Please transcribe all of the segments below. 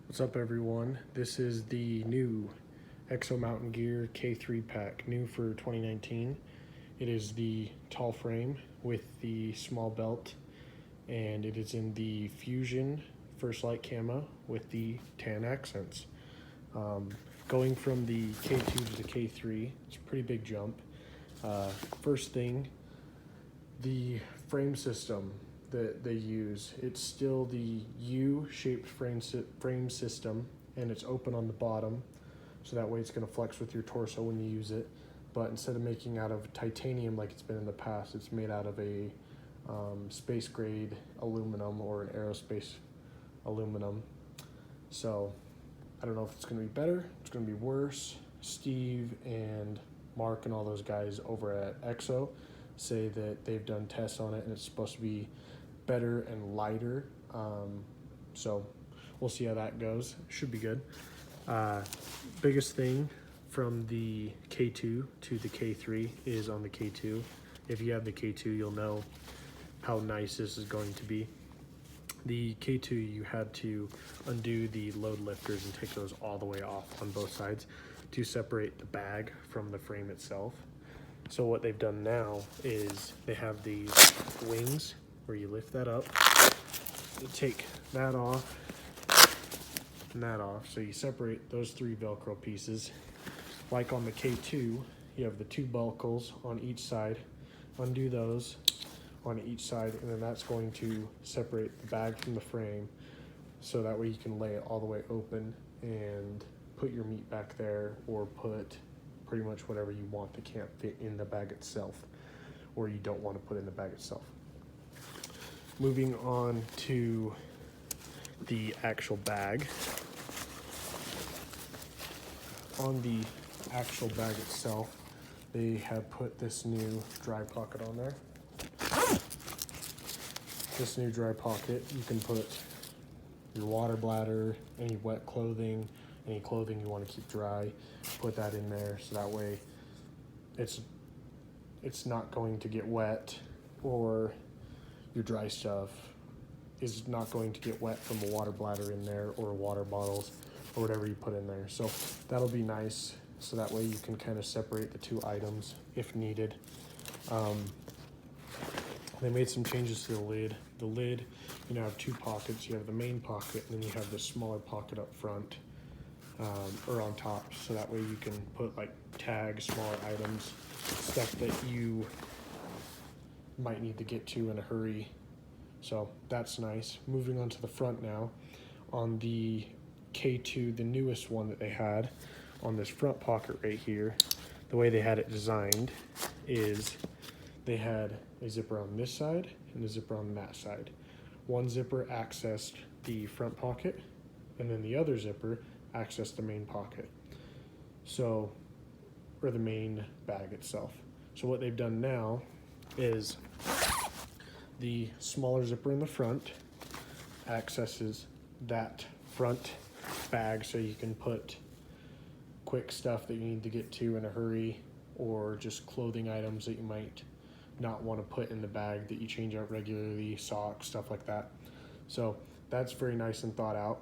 What's up, everyone? This is the new Exo Mountain Gear K3 pack, new for 2019. It is the tall frame with the small belt, and it is in the Fusion First Light camo with the tan accents. Going from the K2 to the K3, it's a pretty big jump. First thing, the frame system that they use, it's still the U-shaped frame system, and it's open on the bottom, so that way it's going to flex with your torso when you use it. But instead of making out of titanium like it's been in the past, it's made out of a space grade aluminum or an aerospace aluminum. So I don't know if it's going to be better, it's going to be worse. Steve and Mark and all those guys over at Exo say that they've done tests on it and it's supposed to be better and lighter. So we'll see how that goes. Should be good. Biggest thing from the K2 to the K3 is on the K2. If you have the K2, you'll know how nice this is going to be. The K2, you had to undo the load lifters and take those all the way off on both sides to separate the bag from the frame itself. So what they've done now is they have these wings where you lift that up, you take that off and that off. So you separate those three Velcro pieces. Like on the K2, you have the two buckles on each side. Undo those on each side, and then that's going to separate the bag from the frame, so that way you can lay it all the way open and put your meat back there, or put pretty much whatever you want that can't fit in the bag itself, or you don't want to put in the bag itself. Moving on to the actual bag. On the actual bag itself, they have put this new dry pocket on there. This new dry pocket, you can put your water bladder, any wet clothing, any clothing you want to keep dry, put that in there, so that way it's not going to get wet, or your dry stuff is not going to get wet from a water bladder in there, or water bottles, or whatever you put in there. So that'll be nice, so that way you can kind of separate the two items if needed. They made some changes to the lid. The lid, you now have two pockets. You have the main pocket, and then you have the smaller pocket up front, or on top, so that way you can put like tags, smaller items, stuff that you might need to get to in a hurry. So that's nice. Moving on to the front now. On the K2, the newest one that they had, on this front pocket right here, the way they had it designed is they had a zipper on this side and a zipper on that side. One zipper accessed the front pocket, and then the other zipper accessed the main pocket. So, or the main bag itself. So what they've done now is the smaller zipper in the front accesses that front bag, so you can put quick stuff that you need to get to in a hurry, or just clothing items that you might not want to put in the bag that you change out regularly, socks, stuff like that. So that's very nice and thought out.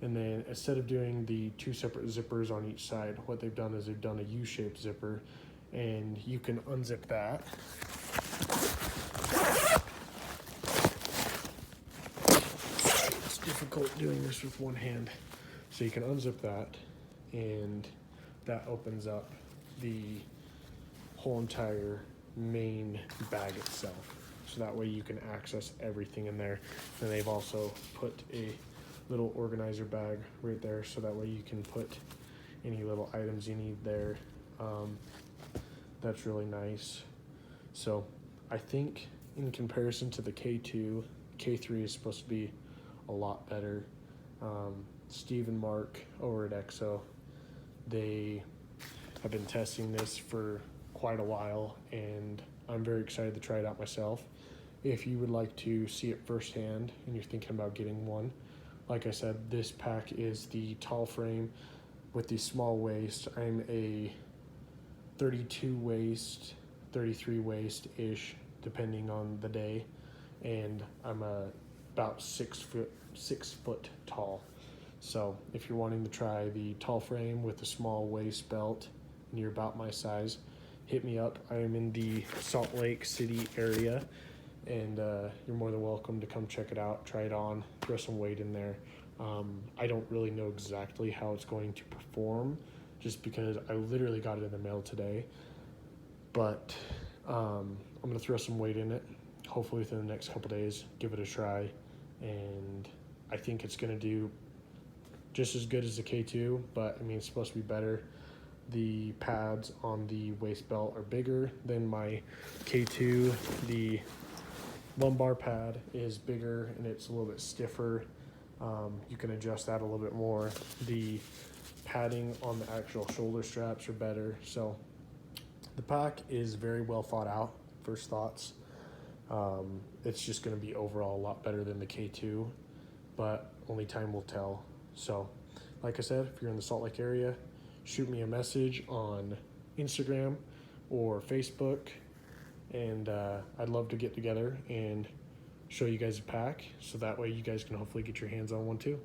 And then instead of doing the two separate zippers on each side, what they've done is they've done a U-shaped zipper, and you can unzip that. It's difficult doing this with one hand. So you can unzip that, and that opens up the whole entire main bag itself, so that way you can access everything in there. And they've also put a little organizer bag right there, so that way you can put any little items you need there. That's really nice. So I think in comparison to the K2, K3 is supposed to be a lot better. Steve and Mark over at Exo, they have been testing this for quite a while, and I'm very excited to try it out myself. If you would like to see it firsthand and you're thinking about getting one, like I said, this pack is the tall frame with the small waist. I'm a 32 waist, 33 waist-ish, depending on the day, and I'm about 6 foot tall. So if you're wanting to try the tall frame with a small waist belt and you're about my size, hit me up. I am in the Salt Lake City area, and you're more than welcome to come check it out, try it on, throw some weight in there. I don't really know exactly how it's going to perform just because I literally got it in the mail today, but I'm gonna throw some weight in it, hopefully within the next couple days, give it a try, and I think it's gonna do just as good as the K2, but I mean, it's supposed to be better. The pads on the waist belt are bigger than my K2. The lumbar pad is bigger and it's a little bit stiffer. You can adjust that a little bit more. The padding on the actual shoulder straps are better. So the pack is very well thought out, first thoughts. It's just going to be overall a lot better than the K2, but only time will tell. So like I said, if you're in the Salt Lake area, shoot me a message on Instagram or Facebook, and I'd love to get together and show you guys a pack, so that way you guys can hopefully get your hands on one too.